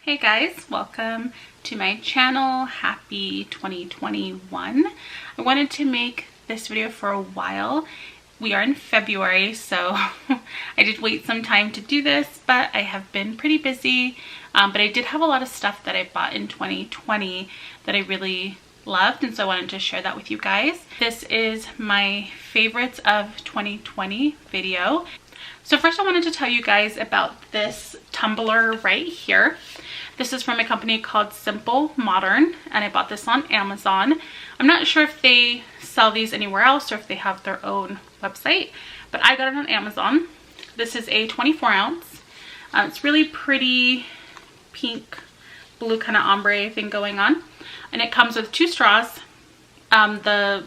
Hey guys, welcome to my channel. Happy 2021. I wanted to make this video for a while. We are in February, so I did wait some time to do this, but I have been pretty busy. But I did have a lot of stuff that I bought in 2020 that I really loved, and so I wanted to share that with you guys. This is my favorites of 2020 video. So first I wanted to tell you guys about this tumbler right here. This is from a company called Simple Modern, and I bought this on Amazon. I'm not sure if they sell these anywhere else or if they have their own website, but I got it on Amazon. This is a 24 ounce. It's really pretty pink, blue kind of ombre thing going on. And it comes with two straws, the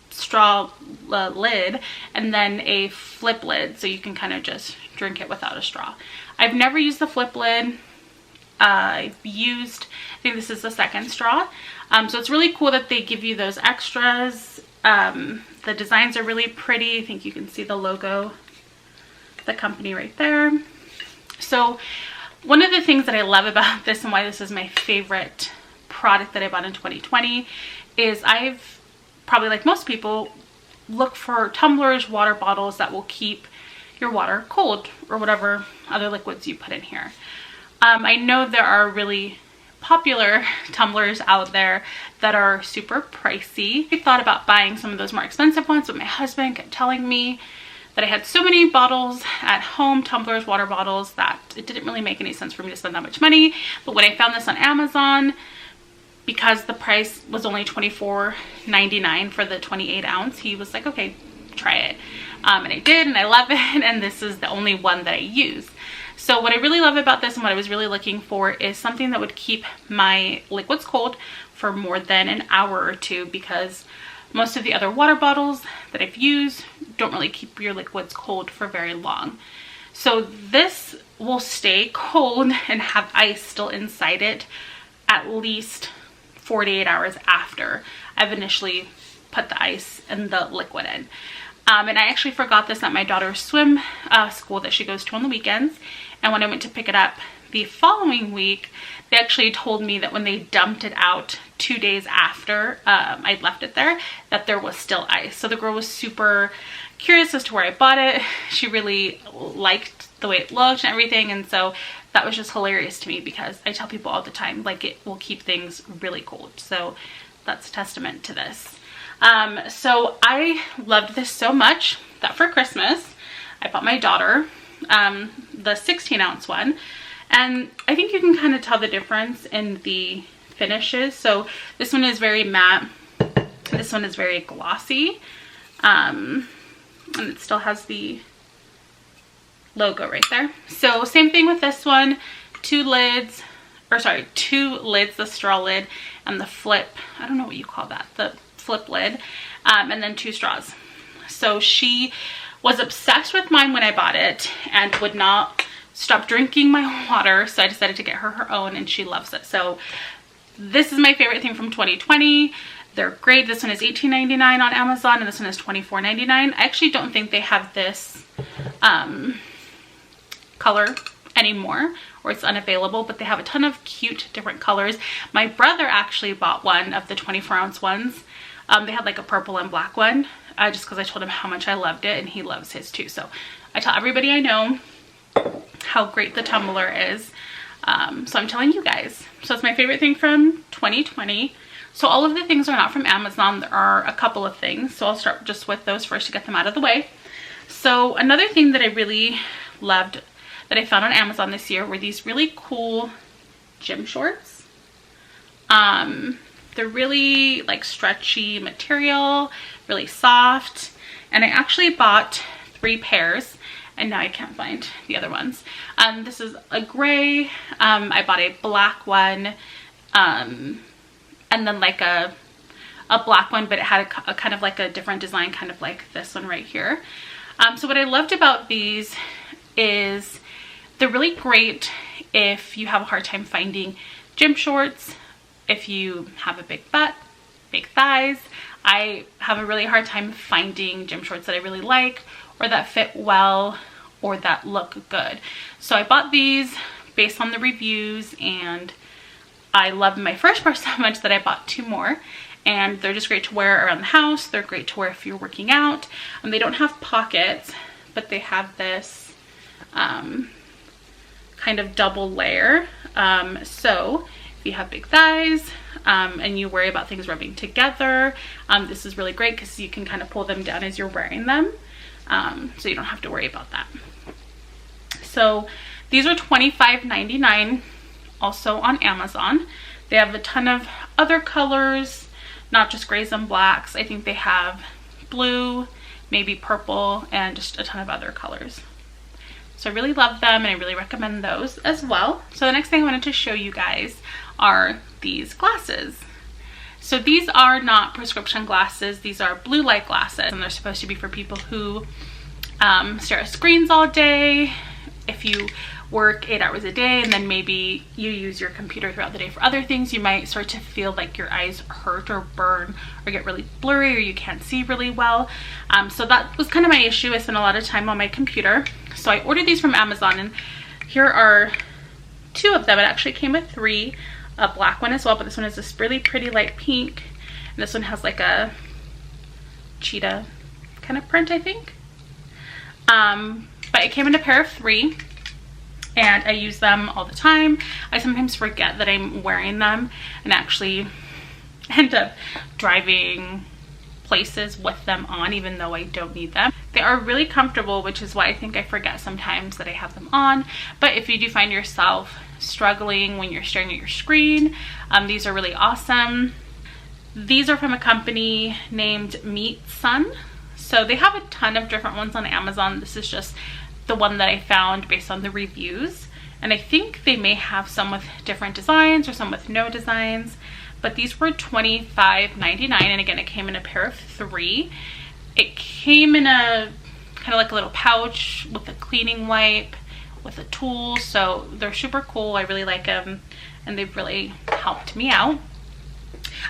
straw lid, and then a flip lid, so you can kind of just drink it without a straw. I've never used the flip lid. I've used, I think this is the second straw. So it's really cool that they give you those extras. The designs are really pretty. I think you can see the logo, the company right there. So one of the things that I love about this and why this is my favorite product that I bought in 2020 is I've probably, like most people, look for tumblers, water bottles that will keep your water cold or whatever other liquids you put in here. I know there are really popular tumblers out there that are super pricey. I thought about buying some of those more expensive ones, but my husband kept telling me that I had so many bottles at home, tumblers, water bottles, that it didn't really make any sense for me to spend that much money. But when I found this on Amazon, because the price was only $24.99 for the 28 ounce, he was like, okay, try it. And I did, and I love it, and this is the only one that I use. So what I really love about this and what I was really looking for is something that would keep my liquids cold for more than an hour or two, because most of the other water bottles that I've used don't really keep your liquids cold for very long. So this will stay cold and have ice still inside it at least 48 hours after I've initially put the ice and the liquid in. And I actually forgot this at my daughter's swim school that she goes to on the weekends. And when I went to pick it up the following week, they actually told me that when they dumped it out 2 days after I'd left it there, that there was still ice. So the girl was super curious as to where I bought it. She really liked the way it looked and everything. And so that was just hilarious to me, because I tell people all the time, like, it will keep things really cold. So that's a testament to this. So I loved this so much that for Christmas, I bought my daughter the 16 ounce one. And I think you can kind of tell the difference in the finishes. So this one is very matte. This one is very glossy. And it still has the logo right there. So same thing with this one. Two lids, the straw lid and the flip, I don't know what you call that, the flip lid, and then two straws. So she was obsessed with mine when I bought it and would not stop drinking my water, so I decided to get her her own, and she loves it. So this is my favorite thing from 2020. They're great. This one is $18.99 on Amazon, and this one is $24.99. I actually don't think they have this color anymore, or it's unavailable, but they have a ton of cute different colors. My brother actually bought one of the 24 ounce ones. They had like a purple and black one, just because I told him how much I loved it, and he loves his too. So I tell everybody I know how great the tumbler is. So I'm telling you guys. So it's my favorite thing from 2020. So all of the things are not from Amazon. There are a couple of things. So I'll start just with those first to get them out of the way. So another thing that I really loved that I found on Amazon this year were these really cool gym shorts. They're really like stretchy material, really soft. And I actually bought 3 pairs, and now I can't find the other ones. This is a gray, I bought a black one, and then like a black one, but it had a kind of like a different design, kind of like this one right here. So what I loved about these is they're really great if you have a hard time finding gym shorts, if you have a big butt, big thighs. I have a really hard time finding gym shorts that I really like, or that fit well, or that look good. So I bought these based on the reviews, and I love my first brush so much that I bought 2 more. And they're just great to wear around the house. They're great to wear if you're working out. They don't have pockets, but they have this kind of double layer. So if you have big thighs and you worry about things rubbing together, this is really great because you can kind of pull them down as you're wearing them. So you don't have to worry about that. So these are $25.99 also on Amazon. They have a ton of other colors, not just grays and blacks. I think they have blue, maybe purple, and just a ton of other colors. So I really love them and I really recommend those as well. So the next thing I wanted to show you guys are these glasses. So these are not prescription glasses. These are blue light glasses, and they're supposed to be for people who stare at screens all day. If you work 8 hours a day and then maybe you use your computer throughout the day for other things, you might start to feel like your eyes hurt or burn or get really blurry, or you can't see really well. So that was kind of my issue. I spent a lot of time on my computer. So I ordered these from Amazon, and here are 2 of them. It actually came with 3, a black one as well, but this one is this really pretty light pink, and this one has like a cheetah kind of print, I think. But it came in a pair of 3. And I use them all the time. I sometimes forget that I'm wearing them and actually end up driving places with them on, even though I don't need them. They are really comfortable, which is why I think I forget sometimes that I have them on. But if you do find yourself struggling when you're staring at your screen, these are really awesome. These are from a company named Meet Sun. So they have a ton of different ones on Amazon. This is just the one that I found based on the reviews, and I think they may have some with different designs or some with no designs, but these were $25.99, and again it came in a pair of 3. It came in a kind of like a little pouch with a cleaning wipe with a tool, so they're super cool. I really like them and they've really helped me out.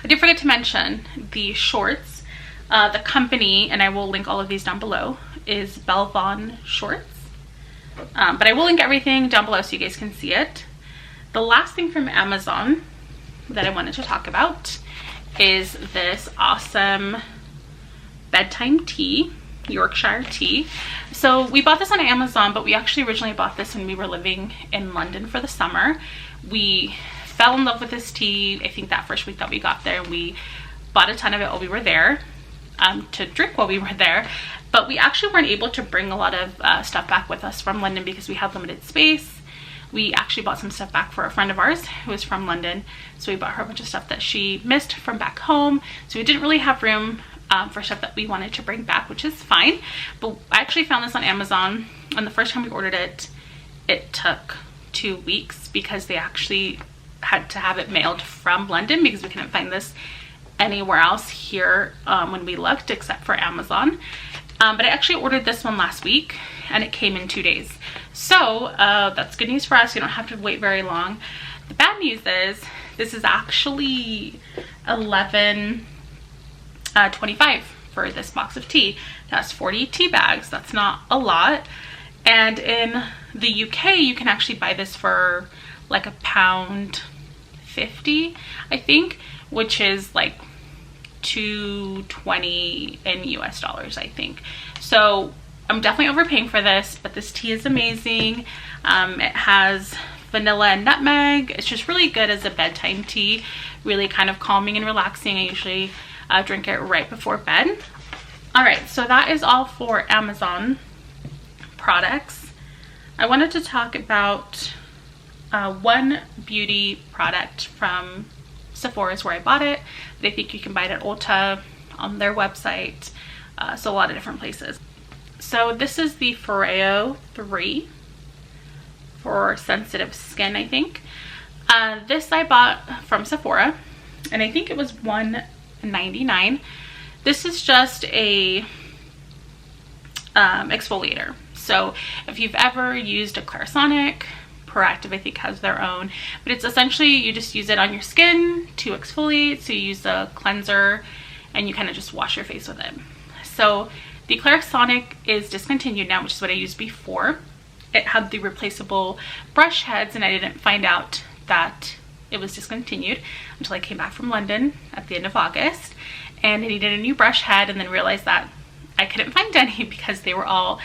I did forget to mention the shorts. The company, and I will link all of these down below, is Blevonh shorts. But I will link everything down below so you guys can see it. The last thing from Amazon that I wanted to talk about is this awesome bedtime tea, Yorkshire tea. So we bought this on Amazon, but we actually originally bought this when we were living in London for the summer. We fell in love with this tea, I think that first week that we got there, and we bought a ton of it while we were there to drink while we were there. But we actually weren't able to bring a lot of stuff back with us from London because we had limited space. We actually bought some stuff back for a friend of ours who is from London. So we bought her a bunch of stuff that she missed from back home. So we didn't really have room for stuff that we wanted to bring back, which is fine. But I actually found this on Amazon, and the first time we ordered it, it took 2 weeks because they actually had to have it mailed from London because we couldn't find this anywhere else here when we looked except for Amazon. But I actually ordered this one last week and it came in 2 days. So that's good news for us. You don't have to wait very long. The bad news is this is actually $11.25 for this box of tea. That's 40 tea bags. That's not a lot. And in the UK, you can actually buy this for like £1.50, I think, which is like $2.20 in US dollars, I think. So I'm definitely overpaying for this, but this tea is amazing. It has vanilla and nutmeg. It's just really good as a bedtime tea, really kind of calming and relaxing. I usually drink it right before bed. All right, so that is all for Amazon products. I wanted to talk about one beauty product from Sephora is where I bought it, but I think you can buy it at Ulta, on their website, so a lot of different places. So this is the FOREO 3 for sensitive skin, I think. This I bought from Sephora, and I think it was $1.99. This is just a exfoliator. So if you've ever used a Clarisonic, Proactive I think has their own, but it's essentially you just use it on your skin to exfoliate. So you use the cleanser and you kind of just wash your face with it. So the Clarisonic is discontinued now, which is what I used before, it had the replaceable brush heads, and I didn't find out that it was discontinued until I came back from London at the end of August, and I needed a new brush head, and then realized that I couldn't find any because they were all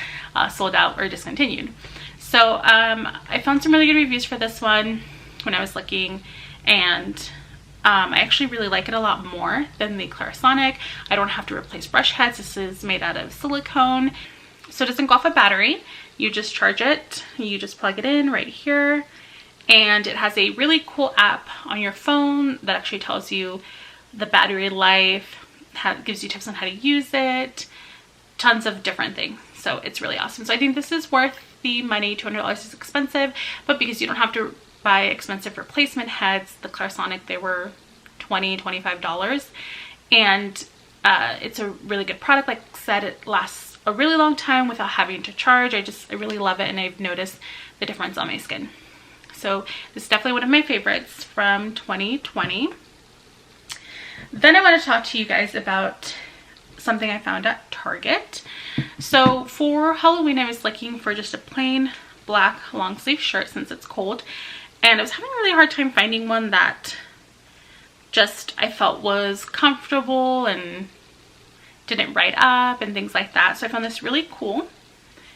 sold out or discontinued. So I found some really good reviews for this one when I was looking, and I actually really like it a lot more than the Clarisonic. I don't have to replace brush heads. This is made out of silicone, so it doesn't go off a battery. You just charge it, you just plug it in right here, and it has a really cool app on your phone that actually tells you the battery life, gives you tips on how to use it, tons of different things. So it's really awesome. So I think this is worth the money. $200 is expensive, but because you don't have to buy expensive replacement heads, the Clarisonic, they were $20–$25, and it's a really good product. Like I said, it lasts a really long time without having to charge. I really love it, and I've noticed the difference on my skin. So this is definitely one of my favorites from 2020. Then I want to talk to you guys about something I found at Target. So for Halloween, I was looking for just a plain black long sleeve shirt since it's cold, and I was having a really hard time finding one that just I felt was comfortable and didn't ride up and things like that. So I found this really cool,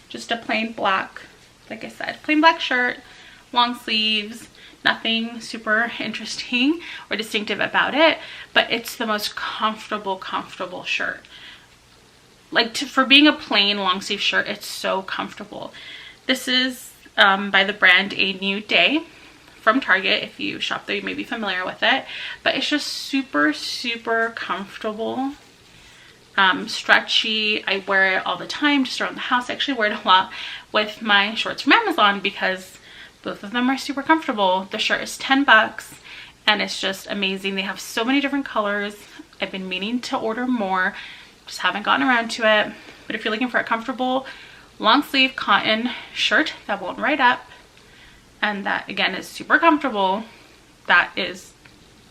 just a plain black, like I said, plain black shirt, long sleeves, nothing super interesting or distinctive about it, but it's the most comfortable shirt. Like for being a plain long sleeve shirt, it's so comfortable. This is by the brand A New Day from Target. If you shop there, you may be familiar with it, but it's just super comfortable, stretchy. I wear it all the time, just around the house. I actually wear it a lot with my shorts from Amazon because both of them are super comfortable. The shirt is $10 and it's just amazing. They have so many different colors. I've been meaning to order more, just haven't gotten around to it. But if you're looking for a comfortable long sleeve cotton shirt that won't ride up and that again is super comfortable, that is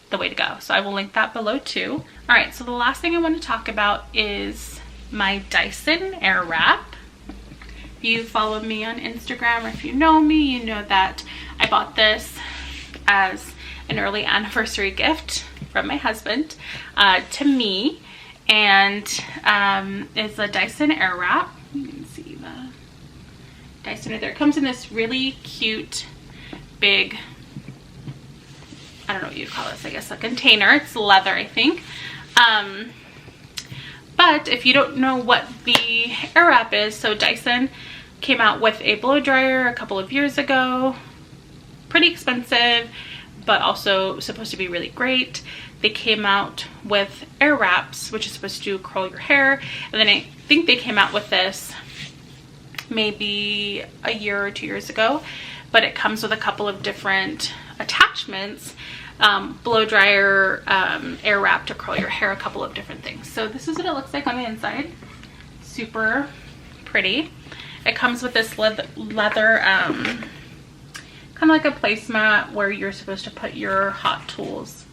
the way to go. So I will link that below too. All right, so the last thing I want to talk about is my Dyson Airwrap. If you follow me on Instagram, or if you know me, you know that I bought this as an early anniversary gift from my husband to me, and it's a Dyson Airwrap. You can see the Dyson right there. It comes in this really cute big, I don't know what you'd call this, I guess a container. It's leather, I think. But if you don't know what the Airwrap is, so Dyson came out with a blow dryer a couple of years ago. Pretty expensive, but also supposed to be really great. They came out with Airwraps, which is supposed to curl your hair. And then I think they came out with this maybe a year or 2 years ago, but it comes with a couple of different attachments, blow dryer, Airwrap to curl your hair, a couple of different things. So this is what it looks like on the inside. Super pretty. It comes with this leather kind of like a placemat where you're supposed to put your hot tools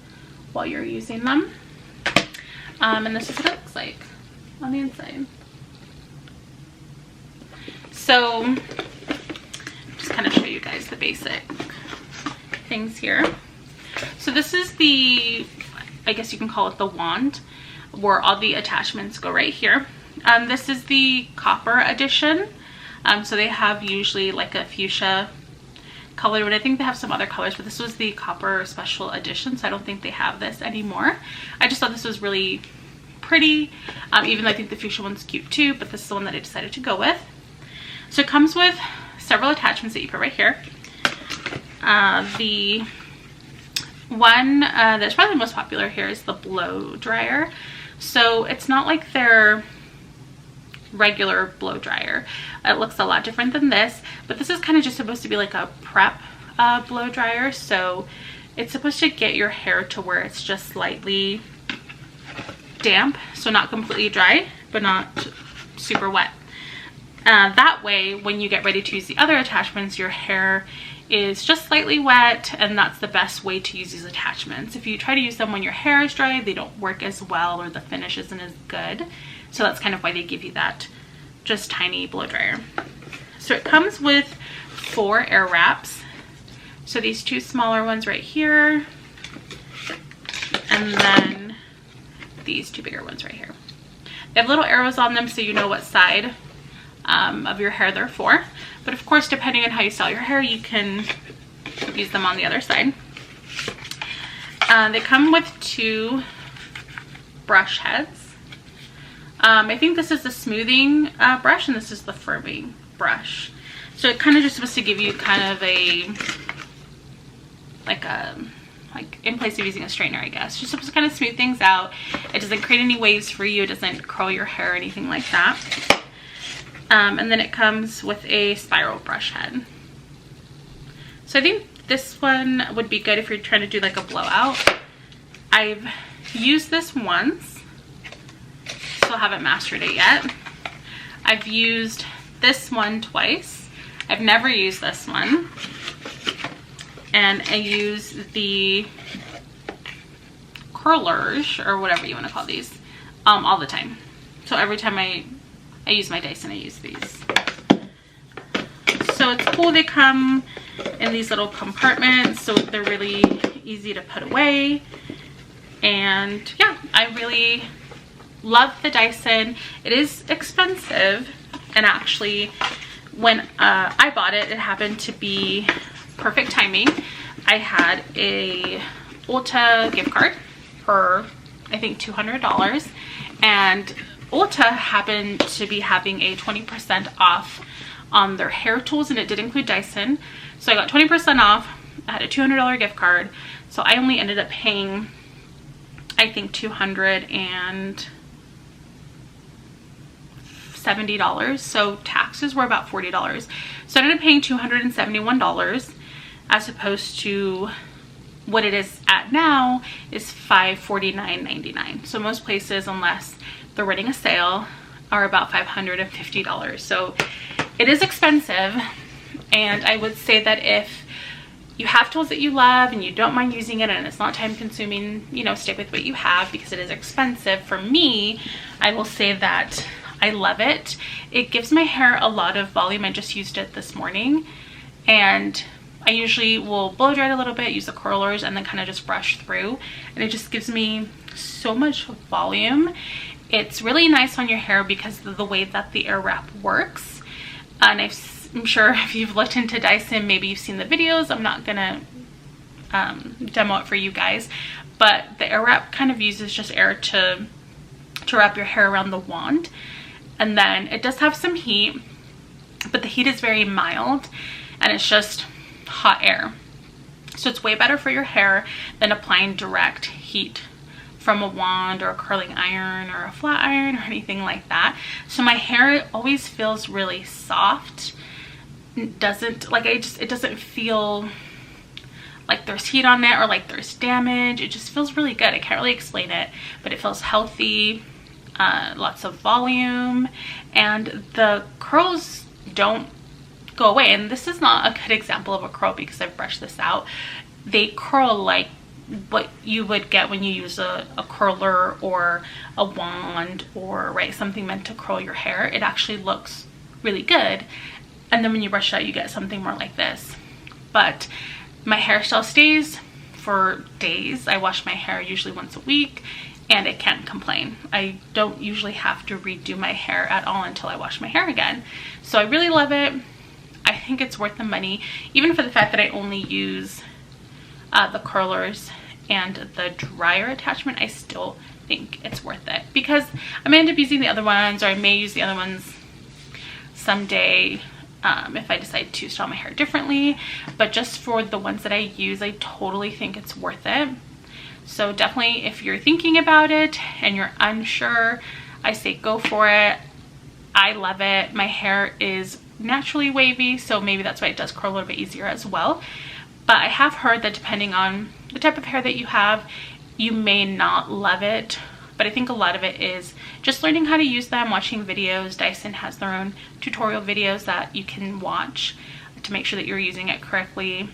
while you're using them. And this is what it looks like on the inside. So just kind of show you guys the basic things here. So this is the, I guess you can call it the wand, where all the attachments go right here. This is the copper edition. So they have usually like a fuchsia color, but I think they have some other colors, but this was the copper special edition, so I don't think they have this anymore. I just thought this was really pretty, even though I think the fuchsia one's cute too, but this is the one that I decided to go with. So it comes with several attachments that you put right here. The one that's probably the most popular here is the blow dryer. So it's not like their regular blow dryer. It looks a lot different than this, but this is kind of just supposed to be like a prep blow dryer. So it's supposed to get your hair to where it's just slightly damp, so not completely dry, but not super wet. That way, when you get ready to use the other attachments, your hair is just slightly wet, and that's the best way to use these attachments. If you try to use them when your hair is dry, they don't work as well, or the finish isn't as good. So that's kind of why they give you that just tiny blow dryer. So it comes with 4 Airwraps. So these 2 smaller ones right here, and then these 2 bigger ones right here. They have little arrows on them so you know what side of your hair they're for. But of course, depending on how you style your hair, you can use them on the other side. They come with 2 brush heads. I think this is the smoothing brush and this is the firming brush. So it kind of just supposed to give you kind of a, like in place of using a straightener, I guess. Just supposed to kind of smooth things out. It doesn't create any waves for you. It doesn't curl your hair or anything like that. And then it comes with a spiral brush head. So I think this one would be good if you're trying to do like a blowout. I've used this once. Still haven't mastered it yet. I've used this one twice. I've never used this one. And I use the curlers, or whatever you want to call these, all the time. So every time I use my Dyson, I use these. So it's cool. They come in these little compartments, so they're really easy to put away. And yeah, I really love the Dyson. It is expensive, and actually when I bought it, it happened to be perfect timing. I had a Ulta gift card for I think $200, and Ulta happened to be having a 20% off on their hair tools, and it did include Dyson. So I got 20% off. I had a $200 gift card, so I only ended up paying I think $270. So taxes were about $40. So I ended up paying $271 as opposed to what it is at now is $549.99. So most places, unless they're running a sale, are about $550. So it is expensive, and I would say that if you have tools that you love and you don't mind using it and it's not time consuming, you know, stick with what you have because it is expensive. For me, I will say that I love it. It gives my hair a lot of volume. I just used it this morning, and I usually will blow dry it a little bit, use the curlers, and then kind of just brush through, and it just gives me so much volume. It's really nice on your hair because of the way that the Airwrap works. And I'm sure if you've looked into Dyson, maybe you've seen the videos. I'm not gonna demo it for you guys, but the Airwrap kind of uses just air to wrap your hair around the wand. And then it does have some heat, but the heat is very mild, and it's just hot air. So it's way better for your hair than applying direct heat from a wand or a curling iron or a flat iron or anything like that. So my hair always feels really soft. It doesn't feel like there's heat on it or like there's damage. It just feels really good. I can't really explain it, but it feels healthy. Lots of volume, and the curls don't go away. And this is not a good example of a curl because I've brushed this out. They curl like what you would get when you use a curler or a wand or something meant to curl your hair. It actually looks really good, and then when you brush it out, you get something more like this. But my hairstyle stays for days. I wash my hair usually once a week, and I can't complain. I don't usually have to redo my hair at all until I wash my hair again. So I really love it. I think it's worth the money, even for the fact that I only use the curlers and the dryer attachment. I still think it's worth it because I may end up using the other ones, or I may use the other ones someday if I decide to style my hair differently. But just for the ones that I use, I totally think it's worth it. So definitely, if you're thinking about it and you're unsure, I say go for it. I love it. My hair is naturally wavy, so maybe that's why it does curl a little bit easier as well. But I have heard that depending on the type of hair that you have, you may not love it. But I think a lot of it is just learning how to use them, watching videos. Dyson has their own tutorial videos that you can watch to make sure that you're using it correctly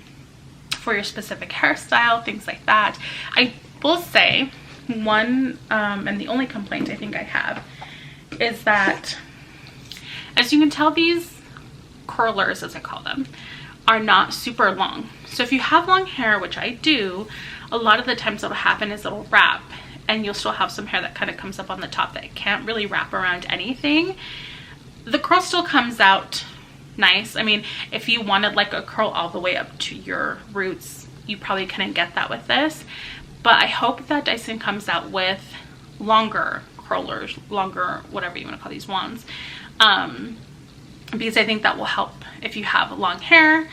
for your specific hairstyle, things like that. I will say one, and the only complaint I think I have is that, as you can tell, these curlers, as I call them, are not super long. So if you have long hair, which I do, a lot of the times what'll happen is it'll wrap and you'll still have some hair that kind of comes up on the top that can't really wrap around anything. The curl still comes out nice. I mean, if you wanted like a curl all the way up to your roots, you probably couldn't get that with this. But I hope that Dyson comes out with longer curlers, longer, whatever you want to call these wands. Because I think that will help if you have long hair.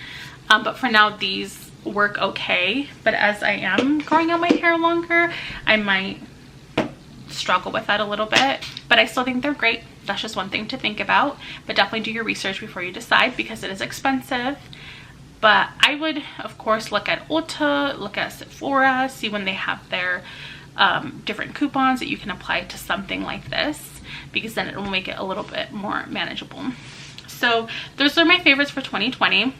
But for now, these work okay. But as I am growing out my hair longer, I might struggle with that a little bit. But I still think they're great. That's just one thing to think about. But definitely do your research before you decide, because it is expensive. But I would, of course, look at Ulta, look at Sephora, see when they have their different coupons that you can apply to something like this, because then it will make it a little bit more manageable. So those are my favorites for 2020.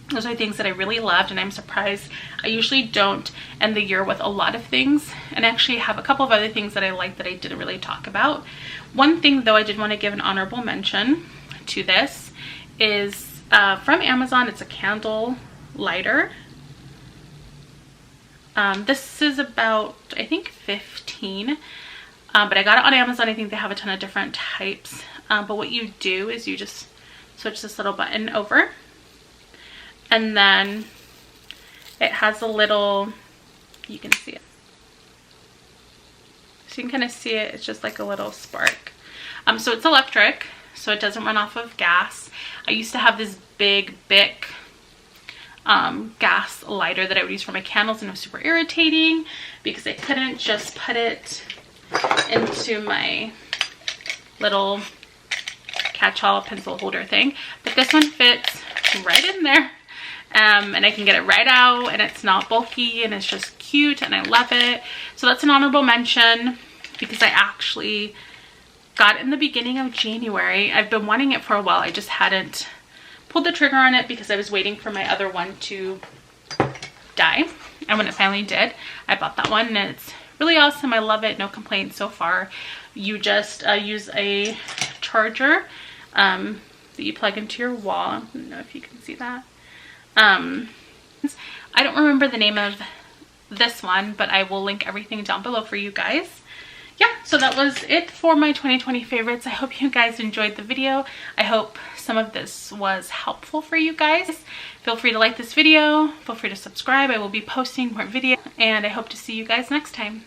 Those are things that I really loved, and I'm surprised I usually don't end the year with a lot of things, and actually have a couple of other things that I like that I didn't really talk about. One thing though I did want to give an honorable mention to this is from Amazon. It's a candle lighter. This is about, I think, 15, but I got it on Amazon. I think they have a ton of different types, but what you do is you just switch this little button over, and then it has a little, you can see it, so you can kind of see it. It's just like a little spark. So it's electric, so it doesn't run off of gas. I used to have this big Bic gas lighter that I would use for my candles, and it was super irritating because I couldn't just put it into my little catch-all pencil holder thing. But this one fits right in there, and I can get it right out, and it's not bulky, and it's just cute, and I love it. So that's an honorable mention because I actually got it in the beginning of January. I've been wanting it for a while. I just hadn't pulled the trigger on it because I was waiting for my other one to die, and when it finally did, I bought that one, and it's really awesome. I love it. No complaints so far. You just use a charger that you plug into your wall. I don't know if you can see that. I don't remember the name of this one, but I will link everything down below for you guys. Yeah, so that was it for my 2020 favorites. I hope you guys enjoyed the video. I hope some of this was helpful for you guys. Feel free to like this video. Feel free to subscribe. I will be posting more videos, and I hope to see you guys next time.